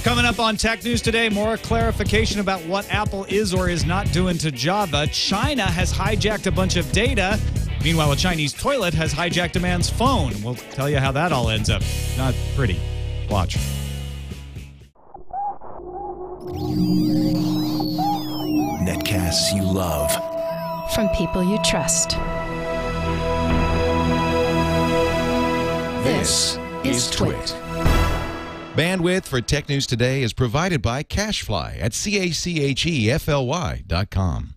Coming up on Tech News today, more clarification about what Apple is or is not doing to Java. China has hijacked a bunch of data. Meanwhile, a Chinese toilet has hijacked a man's phone. We'll tell you how that all ends up. Not pretty. Watch. Netcasts you love. From people you trust. This is TWiT. Bandwidth for Tech News Today is provided by Cachefly at CACHEFLY.com.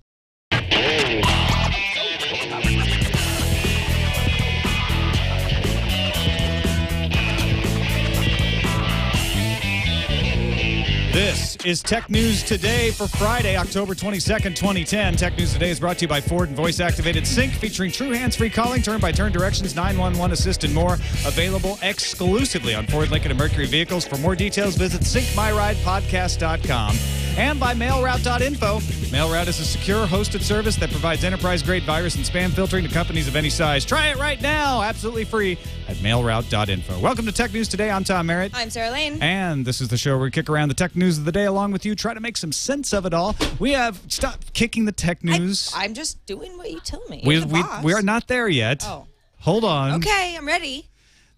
This is Tech News Today for Friday, October 22nd, 2010. Tech News Today is brought to you by Ford and voice-activated sync, featuring true hands-free calling, turn-by-turn directions, 911 assist, and more. Available exclusively on Ford, Lincoln, and Mercury vehicles. For more details, visit syncmyridepodcast.com. And by mailroute.info. MailRoute is a secure hosted service that provides enterprise-grade virus and spam filtering to companies of any size. Try it right now, absolutely free, at mailroute.info. Welcome to Tech News Today. I'm Tom Merritt. I'm Sarah Lane. And this is the show where we kick around the tech news of the day along with you, try to make some sense of it all. We have stopped kicking the tech news. I'm just doing what you tell me. We are not there yet. Oh. Hold on. Okay, I'm ready.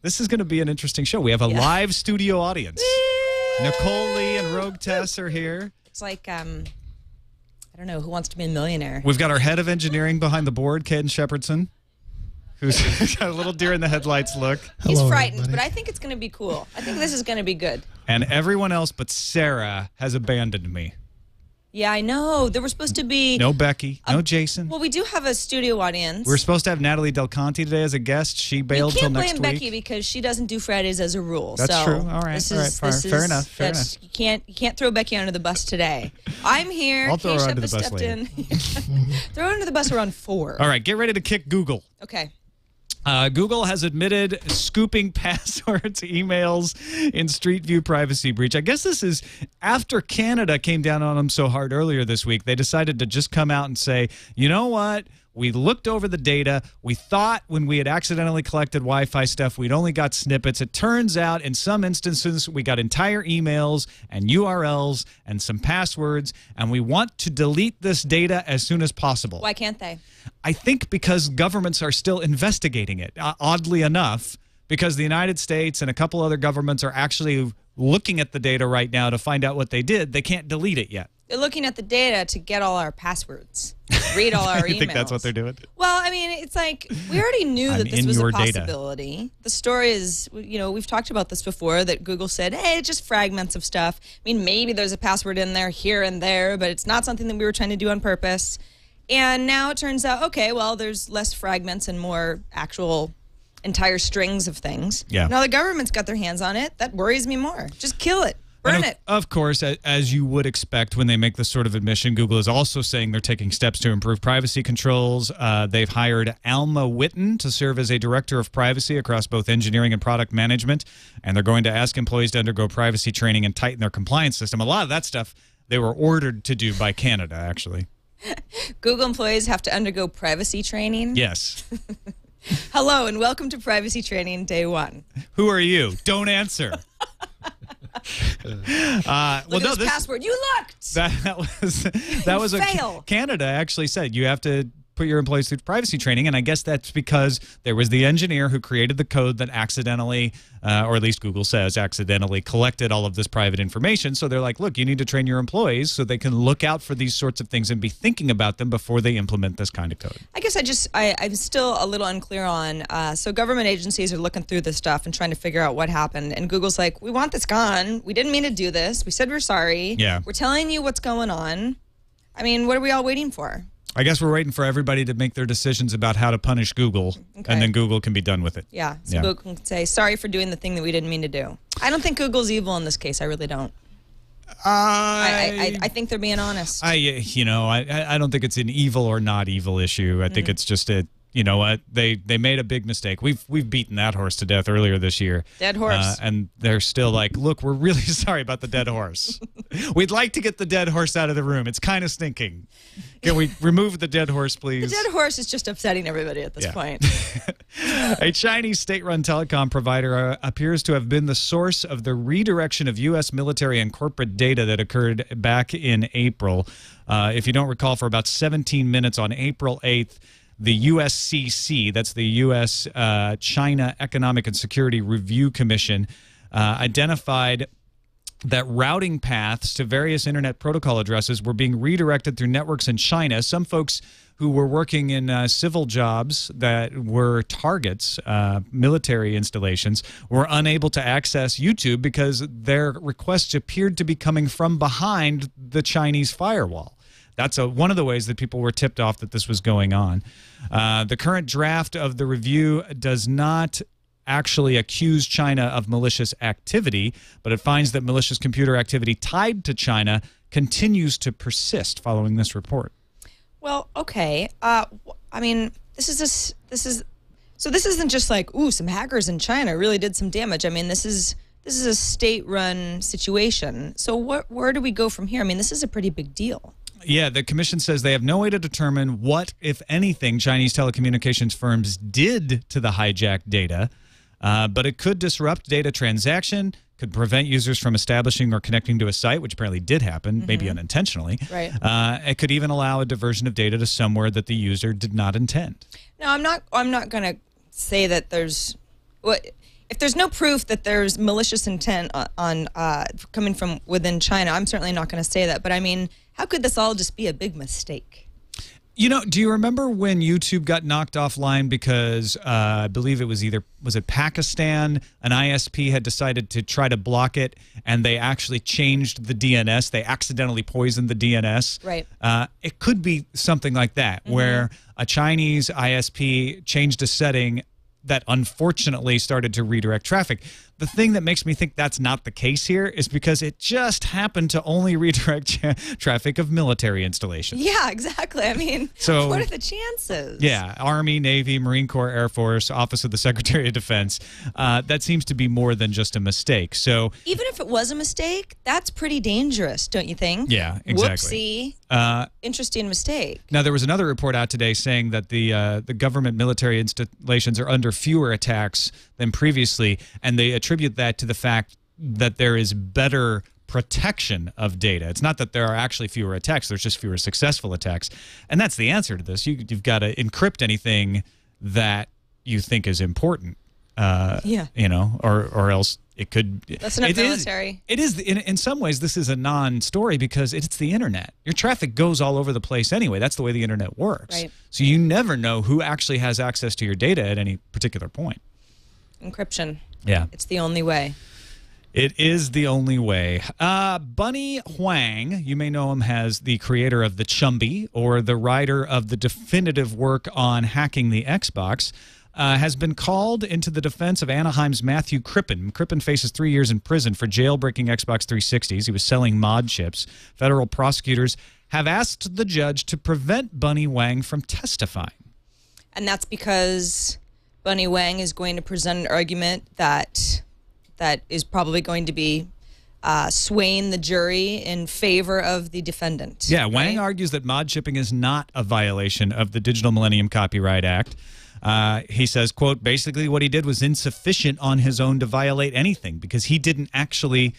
This is going to be an interesting show. We have a live studio audience. Nicole Lee and Rogue Tess are here. It's like, I don't know, Who Wants to Be a Millionaire? We've got our head of engineering behind the board, Caden Shepherdson, who's got a little deer in the headlights look. He's frightened, but I think it's going to be cool. I think this is going to be good. And everyone else but Sarah has abandoned me. Yeah, I know. There were supposed to be... No Becky, no Jason. Well, we do have a studio audience. We're supposed to have Natalie Del Conte today as a guest. She bailed till next week. You can't blame Becky because she doesn't do Fridays as a rule. That's so true. All right. Fair enough. You can't throw Becky under the bus today. I'm here. I'll throw her under the bus later. Throw her under the bus around 4. All right, get ready to kick Google. Okay. Google has admitted scooping passwords, emails in Street View privacy breach. I guess this is after Canada came down on them so hard earlier this week. They decided to just come out and say, you know what? We looked over the data. We thought when we had accidentally collected Wi-Fi stuff, we'd only got snippets. It turns out in some instances, we got entire emails and URLs and some passwords, and we want to delete this data as soon as possible. Why can't they? I think because governments are still investigating it, oddly enough, because the United States and a couple other governments are actually looking at the data right now to find out what they did. They can't delete it yet. They're looking at the data to get all our passwords, read all our emails. You think that's what they're doing? Well, I mean, it's like we already knew that this was a possibility. Data. The story is, you know, we've talked about this before, that Google said, hey, it's just fragments of stuff. I mean, maybe there's a password in there here and there, but it's not something that we were trying to do on purpose. And now it turns out, okay, well, there's less fragments and more actual entire strings of things. Yeah. Now the government's got their hands on it. That worries me more. Just kill it. Burn it. Of course, as you would expect when they make this sort of admission, Google is also saying they're taking steps to improve privacy controls. They've hired Alma Witten to serve as a director of privacy across both engineering and product management, and they're going to ask employees to undergo privacy training and tighten their compliance system. A lot of that stuff they were ordered to do by Canada, actually. Google employees have to undergo privacy training? Yes. Hello, and welcome to privacy training day 1. Who are you? Don't answer. Look at this password. You looked. That was fail. Canada actually said you have to put your employees through privacy training, and I guess that's because there was the engineer who created the code that accidentally, or at least Google says, accidentally collected all of this private information. So they're like, look, you need to train your employees so they can look out for these sorts of things and be thinking about them before they implement this kind of code. I guess I'm still a little unclear on, so government agencies are looking through this stuff and trying to figure out what happened, and Google's like, we want this gone. We didn't mean to do this. We said we're sorry. Yeah. We're telling you what's going on. I mean, what are we all waiting for? I guess we're waiting for everybody to make their decisions about how to punish Google, and then Google can be done with it. Yeah, so Google can say, sorry for doing the thing that we didn't mean to do. I don't think Google's evil in this case. I really don't. I think they're being honest. I don't think it's an evil or not evil issue. I think it's just you know what? They made a big mistake. We've beaten that horse to death earlier this year. Dead horse. And they're still like, look, we're really sorry about the dead horse. We'd like to get the dead horse out of the room. It's kind of stinking. Can we remove the dead horse, please? The dead horse is just upsetting everybody at this point. A Chinese state-run telecom provider appears to have been the source of the redirection of U.S. military and corporate data that occurred back in April. If you don't recall, for about 17 minutes on April 8th, the USCC, that's the U.S. China Economic and Security Review Commission, identified that routing paths to various internet protocol addresses were being redirected through networks in China. Some folks who were working in civil jobs that were targets, military installations, were unable to access YouTube because their requests appeared to be coming from behind the Chinese firewall. That's one of the ways that people were tipped off that this was going on. The current draft of the review does not actually accuse China of malicious activity, but it finds that malicious computer activity tied to China continues to persist following this report. Well, okay. I mean, this isn't just like, ooh, some hackers in China really did some damage. I mean, this is a state-run situation. So where do we go from here? I mean, this is a pretty big deal. Yeah, the commission says they have no way to determine what, if anything, Chinese telecommunications firms did to the hijacked data, but it could disrupt data transaction, could prevent users from establishing or connecting to a site, which apparently did happen, maybe unintentionally. Right. It could even allow a diversion of data to somewhere that the user did not intend. No, I'm not going to say that there's if there's no proof that there's malicious intent on coming from within China. I'm certainly not going to say that. But I mean, how could this all just be a big mistake? You know, do you remember when YouTube got knocked offline because I believe it was it Pakistan, an ISP had decided to try to block it, and they actually changed the DNS. They accidentally poisoned the DNS. Right. It could be something like that, where a Chinese ISP changed a setting that unfortunately started to redirect traffic. The thing that makes me think that's not the case here is because it just happened to only redirect traffic of military installations. Yeah, exactly. I mean, so, what are the chances? Yeah, Army, Navy, Marine Corps, Air Force, Office of the Secretary of Defense. That seems to be more than just a mistake. So even if it was a mistake, that's pretty dangerous, don't you think? Yeah, exactly. Whoopsie. Interesting mistake. Now, there was another report out today saying that the government military installations are under fewer attacks than previously, and they attribute that to the fact that there is better protection of data. It's not that there are actually fewer attacks, there's just fewer successful attacks. And that's the answer to this. You've got to encrypt anything that you think is important. Yeah. You know, or else it could... That's not military. It is, in some ways, this is a non-story because it's the internet. Your traffic goes all over the place anyway. That's the way the internet works. Right. So you never know who actually has access to your data at any particular point. Encryption. Yeah. It's the only way. It is the only way. Bunnie Huang, you may know him as the creator of the Chumby or the writer of the definitive work on hacking the Xbox, has been called into the defense of Anaheim's Matthew Crippen. Crippen faces 3 years in prison for jailbreaking Xbox 360s. He was selling mod chips. Federal prosecutors have asked the judge to prevent Bunnie Huang from testifying. And that's because Bunnie Huang is going to present an argument that is probably going to be swaying the jury in favor of the defendant. Yeah, Huang argues that mod chipping is not a violation of the Digital Millennium Copyright Act. He says, quote, basically what he did was insufficient on his own to violate anything because he didn't actually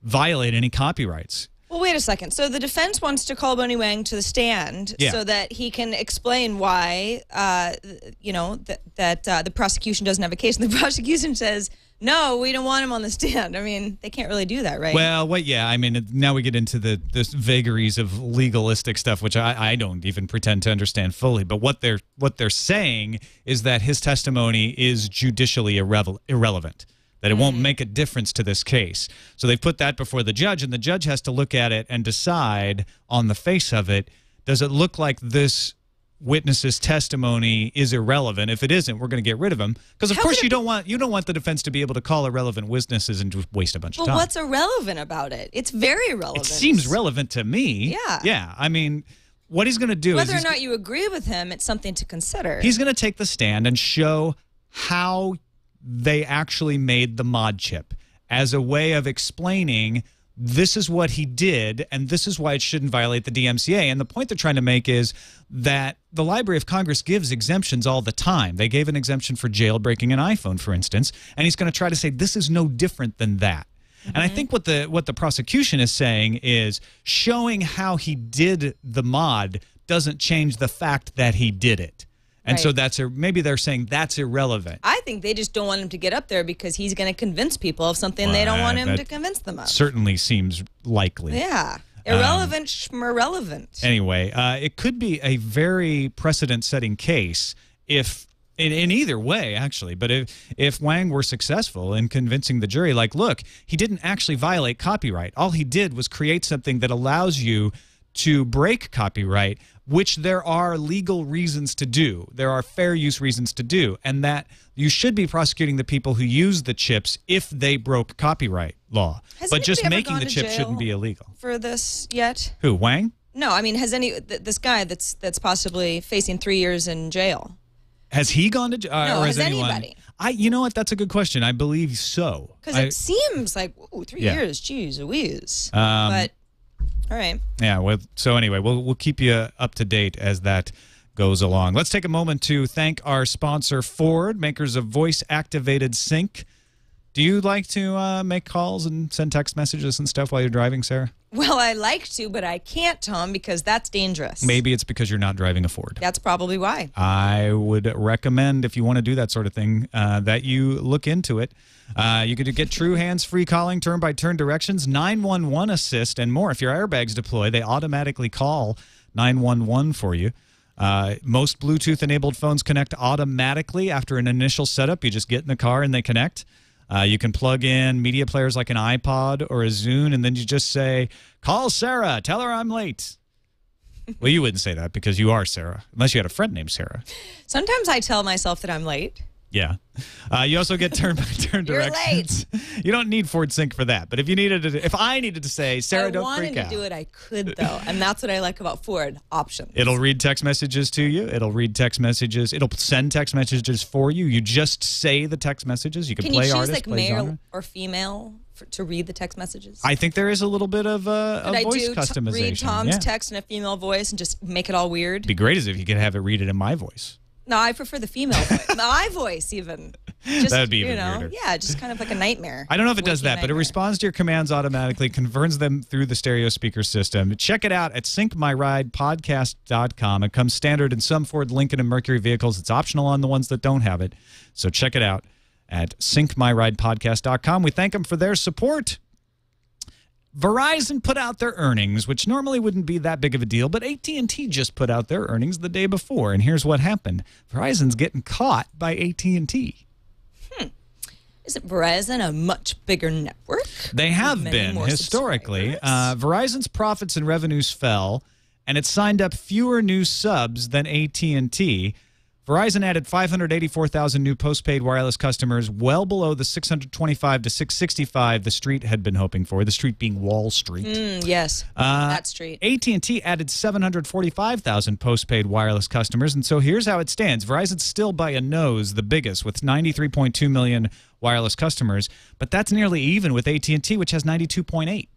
violate any copyrights. Well, wait a second. So the defense wants to call Bunnie Huang to the stand so that he can explain why, the prosecution doesn't have a case. And the prosecution says, no, we don't want him on the stand. I mean, they can't really do that, right? Well, yeah. I mean, now we get into the vagaries of legalistic stuff, which I don't even pretend to understand fully. But what they're saying is that his testimony is judicially irrelevant. That it won't make a difference to this case. So they've put that before the judge, and the judge has to look at it and decide on the face of it, does it look like this witness's testimony is irrelevant? If it isn't, we're going to get rid of him. Because, of course, you don't want the defense to be able to call irrelevant witnesses and just waste a bunch of time. Well, what's irrelevant about it? It's very irrelevant. It seems relevant to me. Yeah. Yeah. I mean, what he's going to do whether or not you agree with him, it's something to consider. He's going to take the stand and show how they actually made the mod chip as a way of explaining this is what he did, and this is why it shouldn't violate the DMCA. And the point they're trying to make is that the Library of Congress gives exemptions all the time. They gave an exemption for jailbreaking an iPhone, for instance, and he's going to try to say this is no different than that. And I think what the prosecution is saying is showing how he did the mod doesn't change the fact that he did it. And so maybe they're saying that's irrelevant. I think they just don't want him to get up there because he's going to convince people of something they don't want him to convince them of. Certainly seems likely. Yeah. Irrelevant, schmirrelevant. Anyway, it could be a very precedent-setting case if, in either way, actually, but if Huang were successful in convincing the jury, like, look, he didn't actually violate copyright. All he did was create something that allows you to break copyright, which there are legal reasons to do. There are fair use reasons to do, and that you should be prosecuting the people who use the chips if they broke copyright law. But just making the chip shouldn't be illegal. For this yet? Who, Huang? No, I mean, has this guy that's possibly facing 3 years in jail? Has he gone to jail? No, or has anyone? anybody? You know what? That's a good question. I believe so. Because it seems like, ooh, 3 years, geez, Louise. But all right. Yeah. Well, so anyway, we'll keep you up to date as that goes along. Let's take a moment to thank our sponsor, Ford, makers of voice-activated sync. Do you like to make calls and send text messages and stuff while you're driving, Sarah? Well, I like to, but I can't, Tom, because that's dangerous. Maybe it's because you're not driving a Ford. That's probably why. I would recommend, if you want to do that sort of thing, that you look into it. You could get true hands-free calling, turn-by-turn directions, 911 assist, and more. If your airbags deploy, they automatically call 911 for you. Most Bluetooth-enabled phones connect automatically after an initial setup. You just get in the car and they connect. You can plug in media players like an iPod or a Zune, and then you just say, call Sarah, tell her I'm late. Well, you wouldn't say that because you are Sarah, unless you had a friend named Sarah. Sometimes I tell myself that I'm late. Yeah. You also get turn-by-turn directions. You're late. You don't need Ford Sync for that. But if you needed to, if I needed to say, Sarah, don't freak out. I wanted to do it, I could, though. And that's what I like about Ford, options. It'll read text messages to you. It'll read text messages. It'll send text messages for you. You just say the text messages. You can play artists, like play male genre. or female to read the text messages? I think there is a little bit of voice customization. Read Tom's text in a female voice and just make it all weird? It'd be great as if you could have it read it in my voice. No, I prefer the female voice. My voice, even. Just, that would be even weirder. Yeah, just kind of like a nightmare. I don't know if it does that, but it responds to your commands automatically, converts them through the stereo speaker system. Check it out at syncmyridepodcast.com. It comes standard in some Ford, Lincoln, and Mercury vehicles. It's optional on the ones that don't have it. So check it out at syncmyridepodcast.com. We thank them for their support. Verizon put out their earnings, which normally wouldn't be that big of a deal, but AT&T just put out their earnings the day before, and here's what happened. Verizon's getting caught by AT&T. Isn't Verizon a much bigger network? They have been, historically. Verizon's profits and revenues fell, and it signed up fewer new subs than AT&T. Verizon added 584,000 new postpaid wireless customers, well below the 625 to 665 the street had been hoping for, the street being Wall Street. Yes, that street. AT&T added 745,000 postpaid wireless customers, and so here's how it stands. Verizon's still by a nose the biggest with 93.2 million wireless customers, but that's nearly even with AT&T, which has 92.8.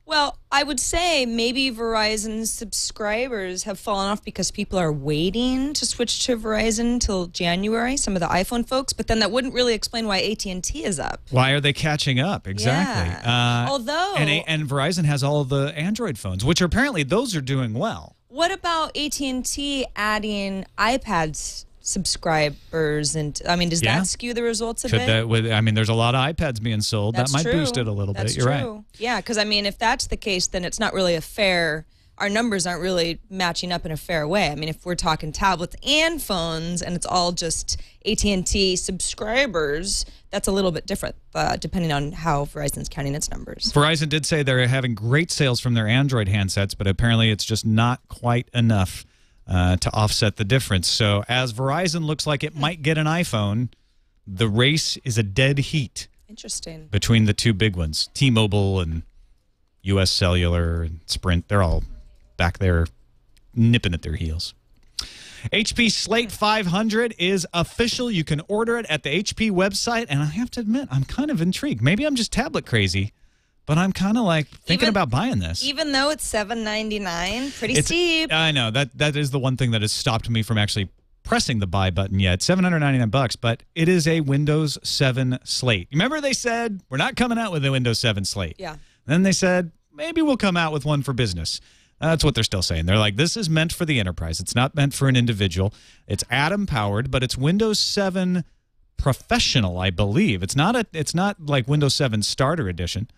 Well, I would say maybe Verizon's subscribers have fallen off because people are waiting to switch to Verizon till January, some of the iPhone folks, but then that wouldn't really explain why AT&T is up. Why are they catching up? Exactly. Yeah. Although... And Verizon has all of the Android phones, which apparently those are doing well. What about AT&T adding iPads subscribers, and I mean, does that skew the results a bit? I mean, there's a lot of iPads being sold. That might boost it a little bit. You're right. Yeah, because I mean, if that's the case, then it's not really a fair. Our numbers aren't really matching up in a fair way. I mean, if we're talking tablets and phones, and it's all just AT&T subscribers, that's a little bit different, depending on how Verizon's counting its numbers. Verizon did say they're having great sales from their Android handsets, but apparently it's just not quite enough to offset the difference. So as Verizon looks like it might get an iPhone, the race is a dead heat. Interesting. Between the two big ones, T-Mobile and U.S. Cellular and Sprint. They're all back there nipping at their heels. HP Slate 500 is official. You can order it at the HP website, and I have to admit, I'm kind of intrigued. Maybe I'm just tablet crazy, but I'm kind of like thinking about buying this. Even though it's $799, pretty steep. I know. That is the one thing that has stopped me from actually pressing the buy button yet. $799, but it is a Windows 7 Slate. Remember they said, we're not coming out with a Windows 7 Slate. Yeah. Then they said, maybe we'll come out with one for business. That's what they're still saying. They're like, this is meant for the enterprise. It's not meant for an individual. It's Atom-powered, but it's Windows 7 Professional, I believe. It's not like Windows 7 Starter Edition.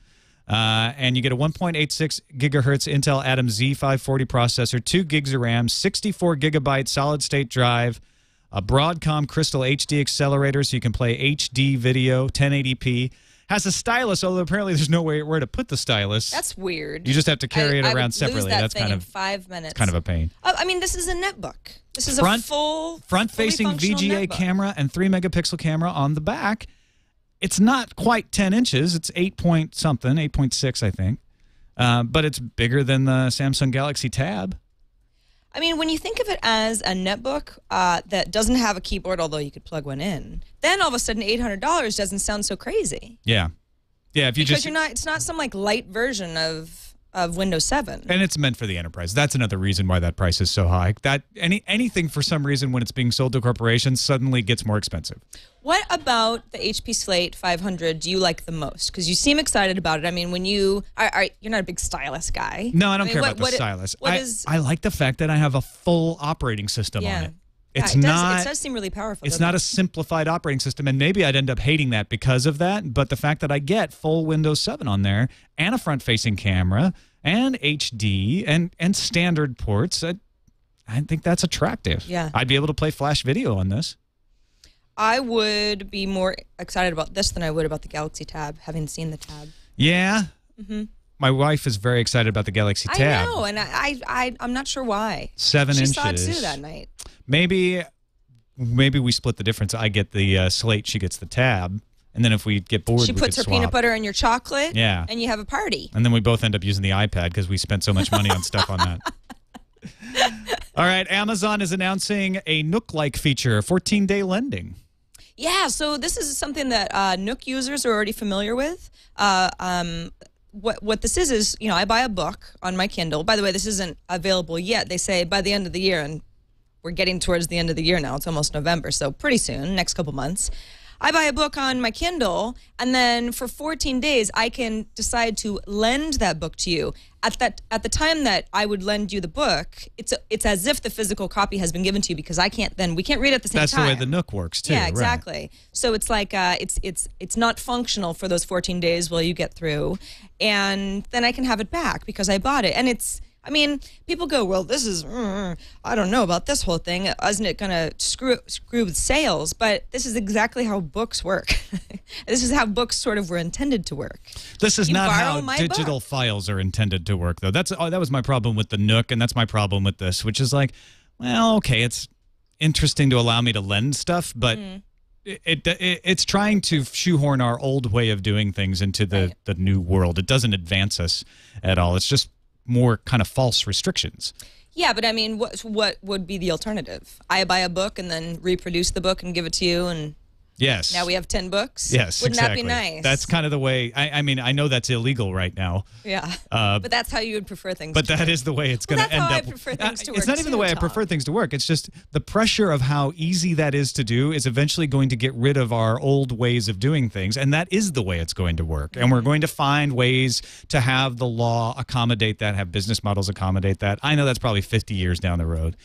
And you get a 1.86 gigahertz Intel Atom Z540 processor, 2 gigs of RAM, 64 gigabyte solid-state drive, a Broadcom Crystal HD accelerator so you can play HD video, 1080p. Has a stylus, although apparently there's no way where to put the stylus. That's weird. You just have to carry it around separately. Lose that That's thing kind in of 5 minutes. Kind of a pain. I mean, this is a netbook. This is a front-facing VGA camera and 3-megapixel camera on the back. It's not quite 10 inches. It's 8-point-something, 8.6, I think. But it's bigger than the Samsung Galaxy Tab. I mean, when you think of it as a netbook that doesn't have a keyboard, although you could plug one in, then all of a sudden $800 doesn't sound so crazy. Yeah, yeah. Because it's not some like light version of Windows 7. And it's meant for the enterprise. That's another reason why that price is so high. That anything for some reason when it's being sold to corporations suddenly gets more expensive. What about the HP Slate 500 do you like the most? Because you seem excited about it. I mean, when you're not a big stylus guy. No, I don't care about the stylus. I like the fact that I have a full operating system on it. It does seem really powerful. It's not a simplified operating system, and maybe I'd end up hating that because of that. But the fact that I get full Windows 7 on there and a front-facing camera and HD and standard ports, I think that's attractive. Yeah. I'd be able to play Flash video on this. I would be more excited about this than I would about the Galaxy Tab, having seen the Tab. Yeah. Mm-hmm. My wife is very excited about the Galaxy Tab. I know, and I'm not sure why. 7 inches. She saw it too that night. Maybe we split the difference. I get the Slate, she gets the Tab, and then if we get bored, she puts her peanut butter in your chocolate. Yeah. And you have a party. And then we both end up using the iPad because we spent so much money on stuff on that. All right, Amazon is announcing a Nook-like feature, 14-day lending. Yeah, so this is something that Nook users are already familiar with. What this is, I buy a book on my Kindle. By the way, this isn't available yet. They say by the end of the year, and we're getting towards the end of the year now. It's almost November, so pretty soon, next couple months. I buy a book on my Kindle, and then for 14 days, I can decide to lend that book to you. At the time that I would lend you the book, it's as if the physical copy has been given to you because we can't read it at the same time. That's the way the Nook works too. Yeah, exactly. Right. So it's like it's not functional for those 14 days while you get through, and then I can have it back because I bought it. And I mean, people go, well, this is, I don't know about this whole thing. Isn't it going to screw with sales? But this is exactly how books work. This is how books sort of were intended to work. This is not how digital files are intended to work, though. That was my problem with the Nook, and that's my problem with this, which is like, well, okay, it's interesting to allow me to lend stuff, but it's trying to shoehorn our old way of doing things into the new world. It doesn't advance us at all. It's just more kind of false restrictions. Yeah, but I mean, what would be the alternative? I buy a book and then reproduce the book and give it to you, and yes, now we have 10 books. Yes, wouldn't exactly. that be nice? That's kind of the way. I mean, I know that's illegal right now. Yeah, but that's how you would prefer things. But to that work. is the way it's going to end up. That's how I prefer things to work. It's not even the way I prefer things to work. It's just the pressure of how easy that is to do is eventually going to get rid of our old ways of doing things, and that is the way it's going to work. And we're going to find ways to have the law accommodate that, have business models accommodate that. I know that's probably 50 years down the road.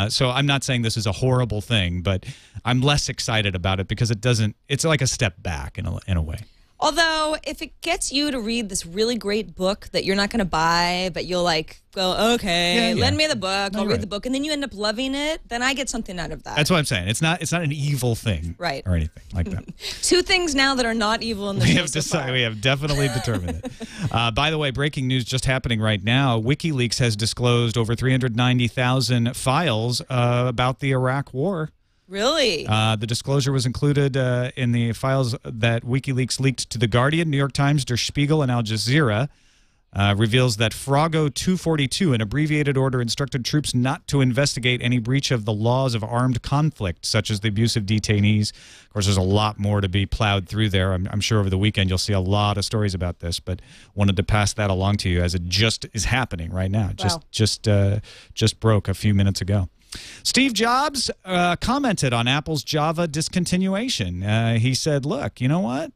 So I'm not saying this is a horrible thing, but I'm less excited about it because it's like a step back in a way. Although, if it gets you to read this really great book that you're not going to buy, but you'll go, okay, lend me the book, I'll read the book, and then you end up loving it, then I get something out of that. That's what I'm saying. It's not an evil thing, right, or anything like that. Two things now that are not evil in the show so far. We have definitely determined it. By the way, breaking news just happening right now. WikiLeaks has disclosed over 390,000 files about the Iraq War. Really? The disclosure was included in the files that WikiLeaks leaked to The Guardian, New York Times, Der Spiegel, and Al Jazeera. reveals that Froggo 242, an abbreviated order, instructed troops not to investigate any breach of the laws of armed conflict, such as the abuse of detainees. Of course, there's a lot more to be plowed through there. I'm sure over the weekend you'll see a lot of stories about this, but wanted to pass that along to you as it just is happening right now. Wow. Just broke a few minutes ago. Steve Jobs commented on Apple's Java discontinuation. He said, look, you know what?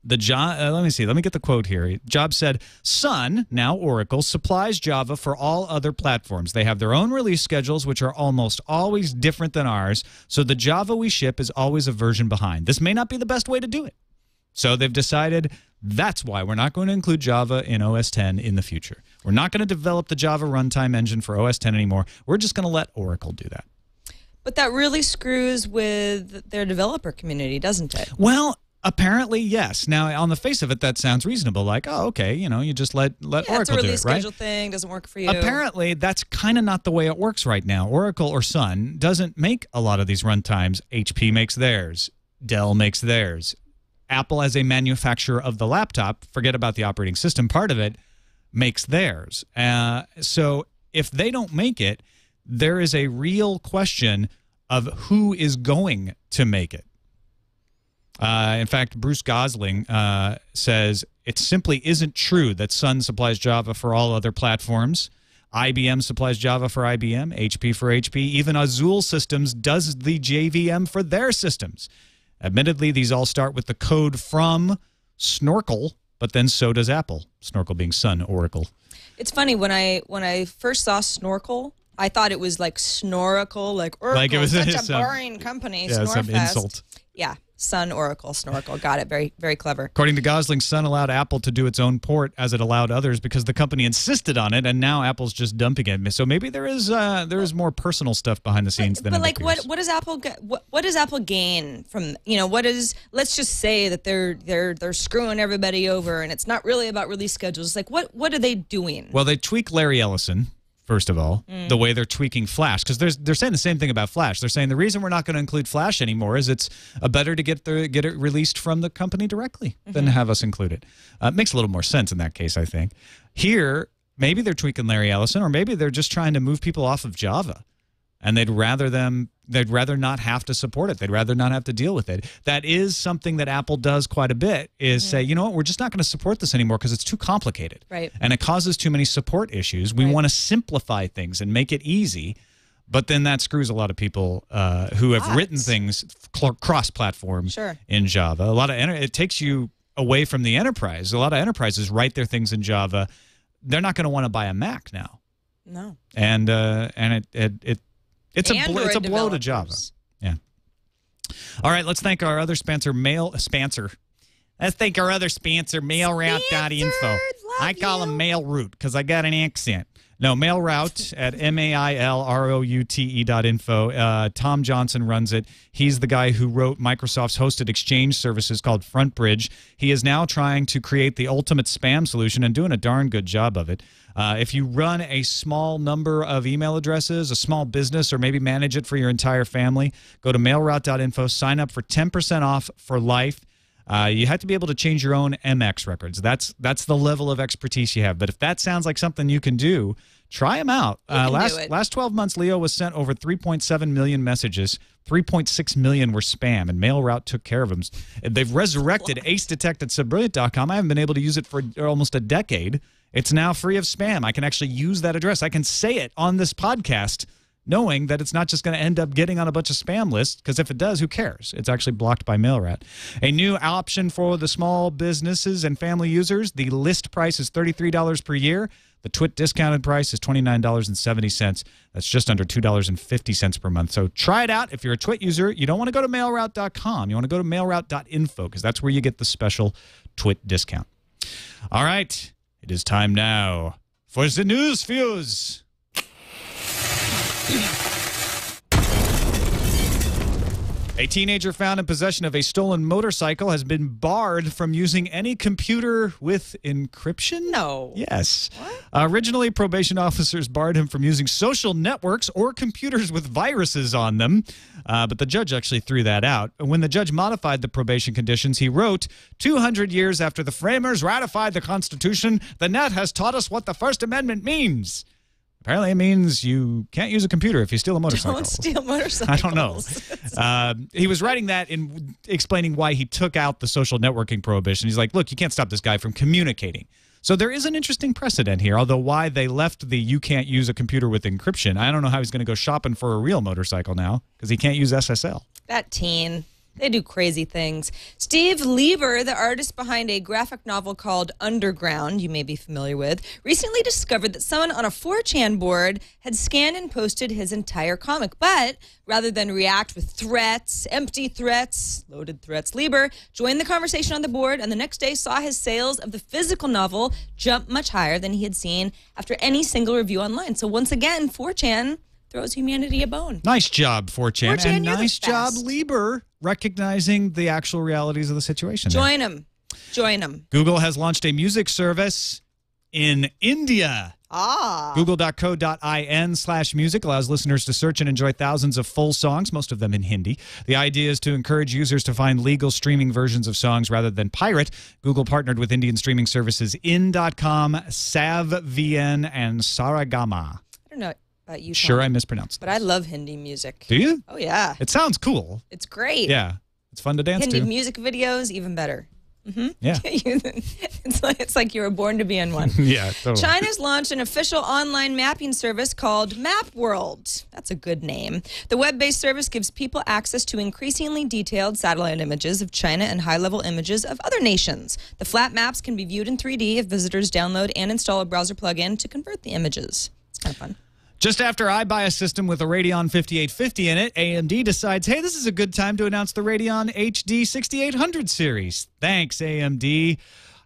Let me see. Let me get the quote here. Jobs said, Sun, now Oracle, supplies Java for all other platforms. They have their own release schedules, which are almost always different than ours, so the Java we ship is always a version behind. This may not be the best way to do it. So they've decided that's why we're not going to include Java in OS X in the future. We're not going to develop the Java runtime engine for OS X anymore. We're just going to let Oracle do that. But that really screws with their developer community, doesn't it? Well, apparently, yes. Now, on the face of it, that sounds reasonable. Like, oh, okay, you just let Oracle do it, right? It's a release schedule thing. Doesn't work for you. Apparently, that's kind of not the way it works right now. Oracle or Sun doesn't make a lot of these runtimes. HP makes theirs. Dell makes theirs. Apple, as a manufacturer of the laptop, forget about the operating system part of it, makes theirs. So if they don't make it, there is a real question of who is going to make it. In fact, Bruce Gosling says it simply isn't true that Sun supplies Java for all other platforms. IBM supplies Java for IBM, HP for HP. Even Azul Systems does the JVM for their systems. Admittedly, these all start with the code from Snorkel, but then so does Apple. Snorkel being Sun Oracle. It's funny, when I first saw Snorkel, I thought it was like Snorkel, like Oracle, like it was such a boring company. Yeah, some insult. Yeah, Sun, Oracle, Snorkel. Got it. Very, very clever. According to Gosling, Sun allowed Apple to do its own port as it allowed others because the company insisted on it, and now Apple's just dumping it. So maybe there is more personal stuff behind the scenes than. But like, what does Apple what does Apple gain from let's just say that they're screwing everybody over, and it's not really about release schedules. Like, what are they doing? Well, they tweak Larry Ellison. First of all, the way they're tweaking Flash, because they're saying the same thing about Flash. They're saying the reason we're not going to include Flash anymore is it's better to get it released from the company directly than have us include it. Makes a little more sense in that case, I think. Here, maybe they're tweaking Larry Ellison, or maybe they're just trying to move people off of Java, and they'd rather not have to support it. They'd rather not have to deal with it. That is something that Apple does quite a bit, is say, you know what, we're just not going to support this anymore because it's too complicated. Right. And it causes too many support issues. We want to simplify things and make it easy, but then that screws a lot of people who have written things cross-platform in Java. It takes you away from the enterprise. A lot of enterprises write their things in Java. They're not going to want to buy a Mac now. No. And it's a blow to Java. Yeah. All right, let's thank our other sponsor, MailRoute.info. I call him MailRoute because I got an accent. No, MailRoute at MailRoute.info. Tom Johnson runs it. He's the guy who wrote Microsoft's hosted exchange services called FrontBridge. He is now trying to create the ultimate spam solution and doing a darn good job of it. If you run a small number of email addresses, a small business, or maybe manage it for your entire family, go to mailroute.info, sign up for 10% off for life. You have to be able to change your own MX records. That's the level of expertise you have. But if that sounds like something you can do, try them out. Last 12 months, Leo was sent over 3.7 million messages. 3.6 million were spam, and MailRoute took care of them. They've resurrected AceDetect@SubBrilliant.com. I haven't been able to use it for almost a decade. It's now free of spam. I can actually use that address. I can say it on this podcast, knowing that it's not just going to end up getting on a bunch of spam lists, because if it does, who cares? It's actually blocked by MailRoute. A new option for the small businesses and family users. The list price is $33 per year. The TWiT discounted price is $29.70. That's just under $2.50 per month. So try it out. If you're a TWiT user, you don't want to go to mailroute.com. You want to go to mailroute.info, because that's where you get the special TWiT discount. All right. It is time now for the news fuse. A teenager found in possession of a stolen motorcycle has been barred from using any computer with encryption? No. Yes. What? Originally, probation officers barred him from using social networks or computers with viruses on them, but the judge actually threw that out. When the judge modified the probation conditions, he wrote, 200 years after the framers ratified the Constitution, the net has taught us what the First Amendment means. Apparently, it means you can't use a computer if you steal a motorcycle. Don't steal motorcycles. I don't know. He was writing that in explaining why he took out the social networking prohibition. He's like, look, you can't stop this guy from communicating. So there is an interesting precedent here, although why they left the you can't use a computer with encryption, I don't know how he's going to go shopping for a real motorcycle now because he can't use SSL. That teen. They do crazy things. Steve Lieber, the artist behind a graphic novel called Underground, you may be familiar with, recently discovered that someone on a 4chan board had scanned and posted his entire comic. But rather than react with threats, empty threats, loaded threats, Lieber joined the conversation on the board and the next day saw his sales of the physical novel jump much higher than he had seen after any single review online. So once again, 4chan throws humanity a bone. Nice job, 4chan. 4chan, and you're the nice job, best. Lieber, recognizing the actual realities of the situation. Join him. Join him. Google has launched a music service in India. Google.co.in/music allows listeners to search and enjoy thousands of full songs, most of them in Hindi. The idea is to encourage users to find legal streaming versions of songs rather than pirate. Google partnered with Indian streaming services In.com, SavVN, and Saragama. I don't know about you, Sure, Tom, I mispronounced but I love Hindi music. Do you? Oh, yeah. It sounds cool. It's great. Yeah. It's fun to dance Hindi to. music videos, even better. Yeah. It's like you were born to be in one. Yeah, totally. China's launched an official online mapping service called Map World. That's a good name. The web-based service gives people access to increasingly detailed satellite images of China and high-level images of other nations. The flat maps can be viewed in 3D if visitors download and install a browser plugin to convert the images. It's kind of fun. Just after I buy a system with a Radeon 5850 in it, AMD decides, hey, this is a good time to announce the Radeon HD 6800 series. Thanks, AMD.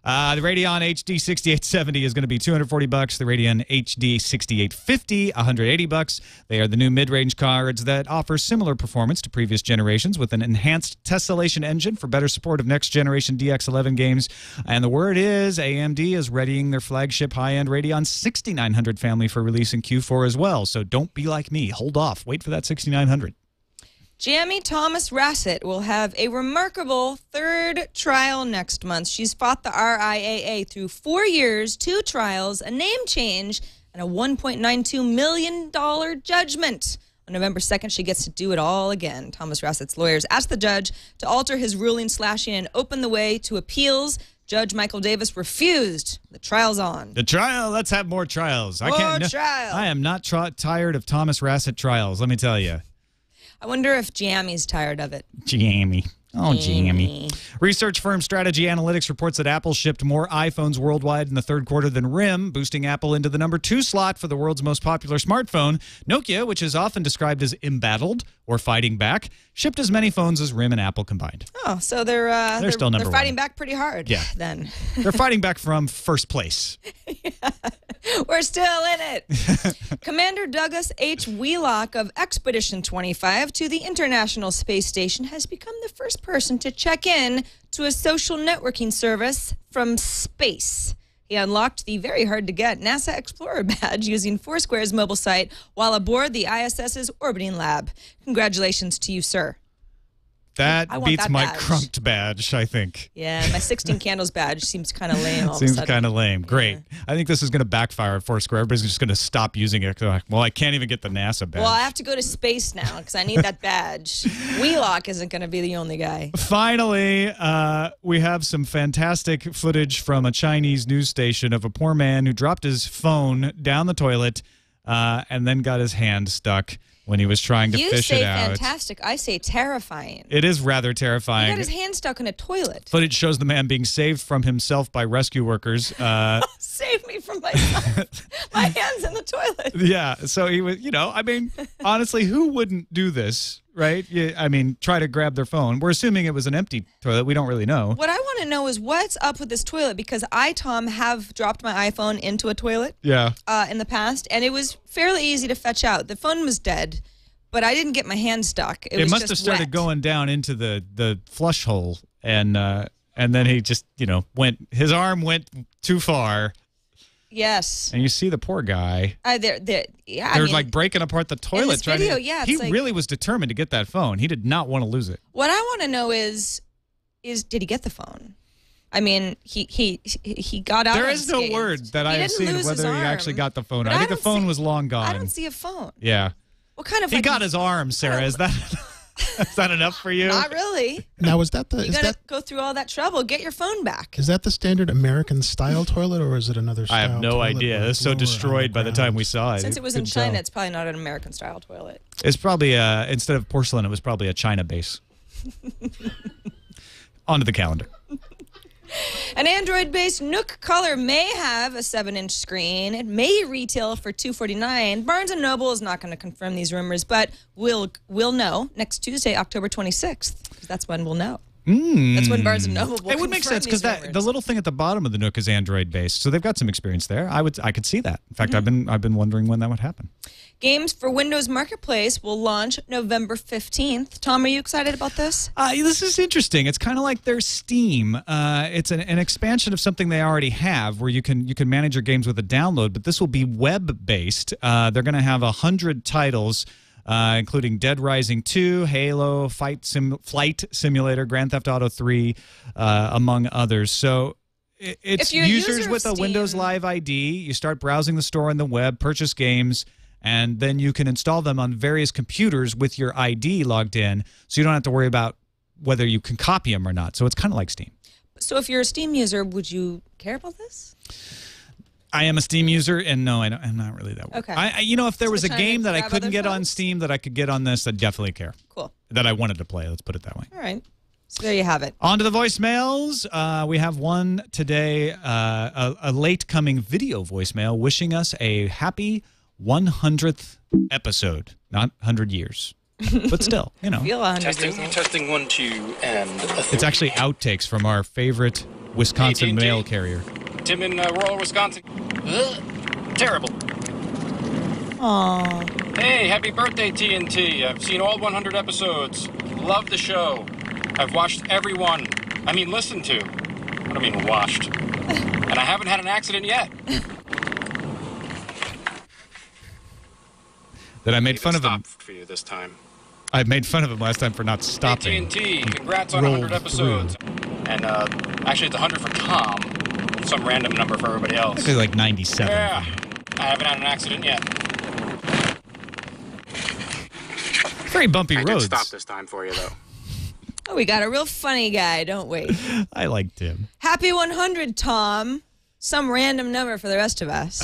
The Radeon HD 6870 is going to be $240. The Radeon HD 6850, $180. They are the new mid-range cards that offer similar performance to previous generations with an enhanced tessellation engine for better support of next-generation DX11 games. And the word is AMD is readying their flagship high-end Radeon 6900 family for release in Q4 as well. So don't be like me. Hold off. Wait for that 6900. Jamie Thomas Rassett will have a remarkable third trial next month. She's fought the RIAA through 4 years, 2 trials, a name change, and a $1.92 million judgment. On November 2nd, she gets to do it all again. Thomas Rassett's lawyers asked the judge to alter his ruling, slashing and open the way to appeals. Judge Michael Davis refused. The trial's on. The trial? Let's have more trials. More trials. I am not tired of Thomas Rassett trials, let me tell you. I wonder if Jamie's tired of it. Jamie. Oh, Jamie. Research firm Strategy Analytics reports that Apple shipped more iPhones worldwide in the third quarter than RIM, boosting Apple into the number 2 slot for the world's most popular smartphone. Nokia, which is often described as embattled or fighting back, shipped as many phones as RIM and Apple combined. Oh, so they're still number they're fighting one. back pretty hard. Yeah. Then They're fighting back from first place. we're still in it. Commander Douglas H. Wheelock of Expedition 25 to the International Space Station has become the first person to check in to a social networking service from space. He unlocked the very hard-to-get NASA Explorer badge using Foursquare's mobile site while aboard the ISS's orbiting lab. Congratulations to you, sir. That I want beats that my badge. crunked badge, I think. Yeah, my 16 candles badge seems kind of lame all of a Seems sudden. kind of lame. Great. I think this is going to backfire at Foursquare. Everybody's just going to stop using it. They're like, well, I can't even get the NASA badge. Well, I have to go to space now because I need that badge. Wheelock isn't going to be the only guy. Finally, we have some fantastic footage from a Chinese news station of a poor man who dropped his phone down the toilet and then got his hand stuck when he was trying to fish it out. You say fantastic. I say terrifying. It is rather He terrifying. got his hand stuck in a toilet. Footage shows the man being saved from himself by rescue workers. Save me from myself. My hand's in the toilet. Yeah, so he was, I mean, honestly, who wouldn't do this, right? I mean, try to grab their phone. We're assuming it was an empty toilet. We don't really know. What I want to know is what's up with this toilet because I, Tom, have dropped my iPhone into a toilet Yeah. in the past, and it was fairly easy to fetch out. The phone was dead, but I didn't get my hand stuck. It was must just have started wet. going down into the flush hole, and then he just his arm went too far. Yes. And you see the poor guy. They're like breaking apart the toilet. In this video, yeah, he really was determined to get that phone. He did not want to lose it. What I want to know is did he get the phone? I mean, he got out. There is no word that I have seen whether he actually got the phone. I think the phone was long gone. I don't see a phone. Yeah. What kind of? He got his arm, Sarah. Is that enough for you? Not really. Now, is that the? You gotta go through all that trouble. Get your phone back. Is that the standard American style toilet, or is it another style? I have no idea. It was so destroyed by the time we saw it. Since it was in China, it's probably not an American style toilet. It's probably instead of porcelain, it was probably a China base. Onto the calendar. An Android-based Nook Color may have a 7-inch screen. It may retail for $249. Barnes & Noble is not going to confirm these rumors, but we'll know next Tuesday, October 26th, because that's when we'll know. That's when Barnes & Noble will It would make sense because the little thing at the bottom of the Nook is Android-based, so they've got some experience there. I could see that. In fact, I've been wondering when that would happen. Games for Windows Marketplace will launch November 15th. Tom, are you excited about this? This is interesting. It's kind of like their Steam. It's an expansion of something they already have, where you can manage your games with a download, but this will be web-based. They're going to have 100 titles. Including Dead Rising 2, Halo, Flight Simulator, Grand Theft Auto 3, among others. So it's users with a Windows Live ID. You start browsing the store on the web, purchase games, and then you can install them on various computers with your ID logged in, so you don't have to worry about whether you can copy them or not. So it's kind of like Steam. So if you're a Steam user, would you care about this? I am a Steam user, and no, I'm not really that worried. Okay. If there was a game that I couldn't get on Steam that I could get on this, I'd definitely care. Cool. That I wanted to play, let's put it that way. All right. So there you have it. On to the voicemails. We have one today, a late-coming video voicemail wishing us a happy 100th episode. Not 100 years. But still, Feel 100 years old. Testing 1, 2, and a 3. It's actually outtakes from our favorite Wisconsin mail carrier. Tim in rural Wisconsin. Terrible. Aww. Hey, happy birthday, TNT. I've seen all 100 episodes. Love the show. I've watched every one. I mean, listened to. I don't mean watched. And I haven't had an accident yet. That I made fun of him. For you this time. I made fun of him last time for not stopping. Hey, TNT, congrats on 100 episodes. And actually, it's 100 for Tom. Some random number for everybody else. Actually, like 97. Yeah, I haven't had an accident yet. Very bumpy roads. I did stop this time for you, though. Oh, we got a real funny guy, don't we? I liked him. Happy 100, Tom. Some random number for the rest of us.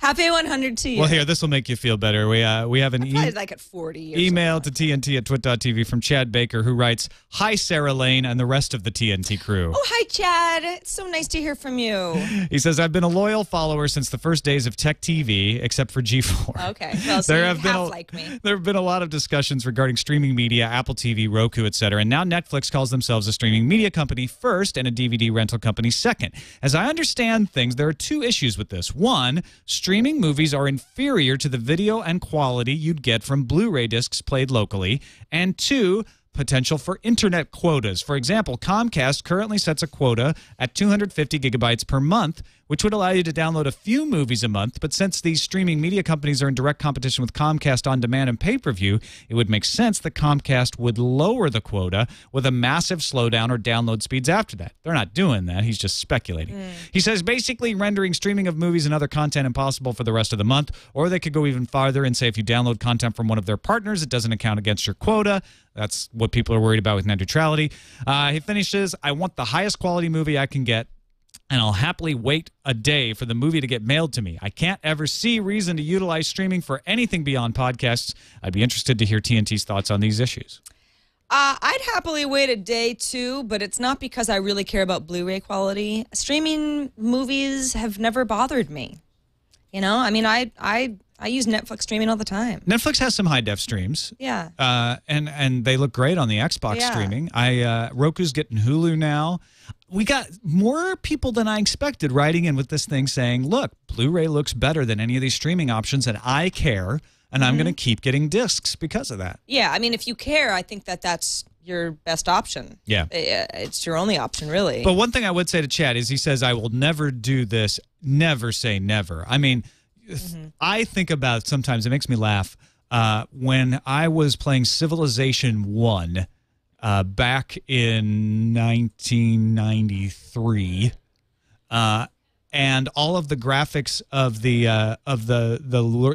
Happy 100 to you. Well, here, this will make you feel better. We have an like at 40 email to TNT at twit.tv from Chad Baker, who writes, "Hi, Sarah Lane and the rest of the TNT crew." Oh, hi, Chad. It's so nice to hear from you. He says, "I've been a loyal follower since the first days of Tech TV, except for G4. Okay, well, so there have been a lot of discussions regarding streaming media, Apple TV, Roku, etc. And now Netflix calls themselves a streaming media company first and a DVD rental company second. As I understand things, there are two issues with this. One, streaming movies are inferior to the video and quality you'd get from Blu-ray discs played locally. And two, potential for internet quotas. For example, Comcast currently sets a quota at 250 gigabytes per month, which would allow you to download a few movies a month. But since these streaming media companies are in direct competition with Comcast On Demand and pay-per-view, it would make sense that Comcast would lower the quota with a massive slowdown or download speeds after that. They're not doing that. He's just speculating. He says basically rendering streaming of movies and other content impossible for the rest of the month, or they could go even farther and say if you download content from one of their partners, it doesn't account against your quota. That's what people are worried about with net neutrality. He finishes, "I want the highest quality movie I can get, and I'll happily wait a day for the movie to get mailed to me. I can't ever see reason to utilize streaming for anything beyond podcasts. I'd be interested to hear TNT's thoughts on these issues." I'd happily wait a day, too, but it's not because I really care about Blu-ray quality. Streaming movies have never bothered me. I mean, I I use Netflix streaming all the time. Netflix has some high-def streams. Yeah. And they look great on the Xbox streaming. Roku's getting Hulu now. We got more people than I expected writing in with this thing saying, look, Blu-ray looks better than any of these streaming options, and I care, and I'm going to keep getting discs because of that. Yeah, I mean, if you care, I think that's your best option. Yeah. It's your only option, really. But one thing I would say to Chad is he says, I will never do this. Never say never. I mean, I think about sometimes, it makes me laugh, when I was playing Civilization 1 back in 1993, and all of the graphics of the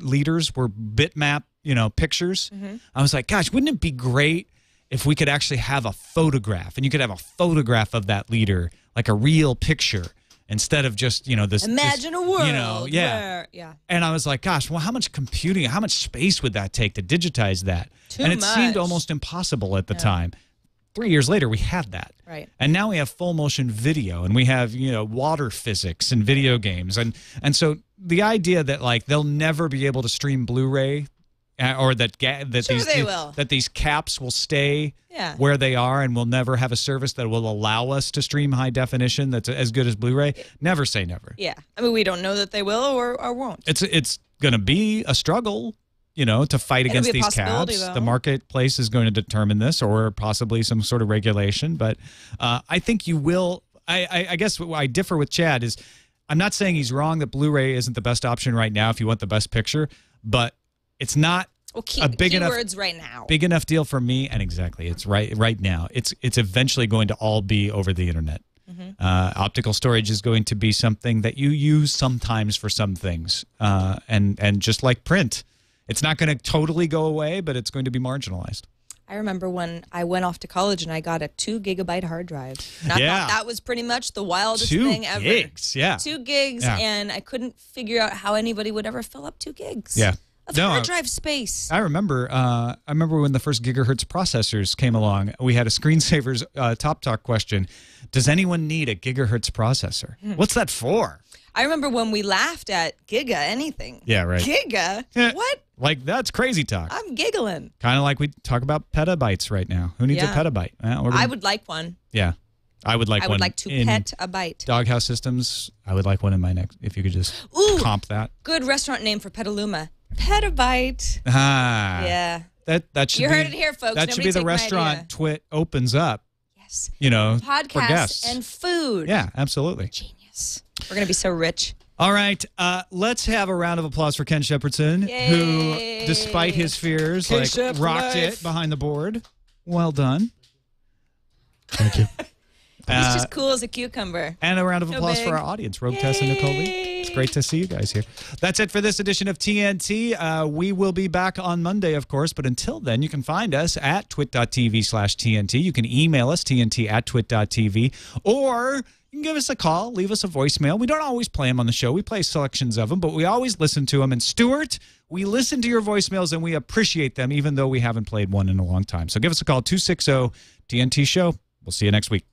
leaders were bitmap, pictures. I was like, gosh, wouldn't it be great if we could actually have a photograph, and you could have a photograph of that leader, like a real picture, instead of just, this. Imagine a world. Yeah. And I was like, gosh, well, how much computing, how much space would that take to digitize that? Too and it much. seemed almost impossible at the time. 3 years later, we had that. Right. And now we have full motion video, and we have, water physics and video games. And so the idea that, like, they'll never be able to stream Blu-ray, or that these caps will stay where they are, and we'll never have a service that will allow us to stream high definition that's as good as Blu-ray. Never say never. Yeah. I mean, we don't know that they will or won't. It's going to be a struggle, to fight against these caps. Though. The marketplace is going to determine this, or possibly some sort of regulation. But I think you will. I guess what I differ with Chad is, I'm not saying he's wrong that Blu-ray isn't the best option right now if you want the best picture, but it's not a big enough deal for me. And exactly, it's right now. It's eventually going to all be over the internet. Optical storage is going to be something that you use sometimes for some things, and just like print, it's not going to totally go away, but it's going to be marginalized. I remember when I went off to college and I got a 2 gigabyte hard drive. And I thought that was pretty much the wildest thing ever. 2 gigs, yeah. 2 gigs, and I couldn't figure out how anybody would ever fill up 2 gigs. Yeah. Of hard drive space. I remember when the first gigahertz processors came along, we had a Screensavers Top Talk question. Does anyone need a gigahertz processor? What's that for? I remember when we laughed at giga anything. Yeah, right. Giga? Yeah. What? Like, that's crazy talk. I'm giggling. Kind of like we talk about petabytes right now. Who needs a petabyte? I would like one. Yeah. I would like one. I would like to pet a bite. Doghouse Systems, I would like one in my next, if you could just comp that. Good restaurant name for Petaluma. Petabyte. Ah. Yeah. That should you heard it here, folks. That should be the restaurant TWiT opens up. Yes. Podcasts for guests. And food. Yeah, absolutely. Genius. We're going to be so rich. All right, let's have a round of applause for Ken Shepardson, who, despite his fears, rocked it behind the board. Well done. Thank you. He's just cool as a cucumber. And a round of applause for our audience, Rogue Tess and Nicole Lee. It's great to see you guys here. That's it for this edition of TNT. We will be back on Monday, of course, but until then, you can find us at twit.tv/TNT. You can email us, tnt@twit.tv, or you can give us a call, leave us a voicemail. We don't always play them on the show. We play selections of them, but we always listen to them. And Stuart, we listen to your voicemails, and we appreciate them, even though we haven't played one in a long time. So give us a call, 260-TNT-SHOW. We'll see you next week.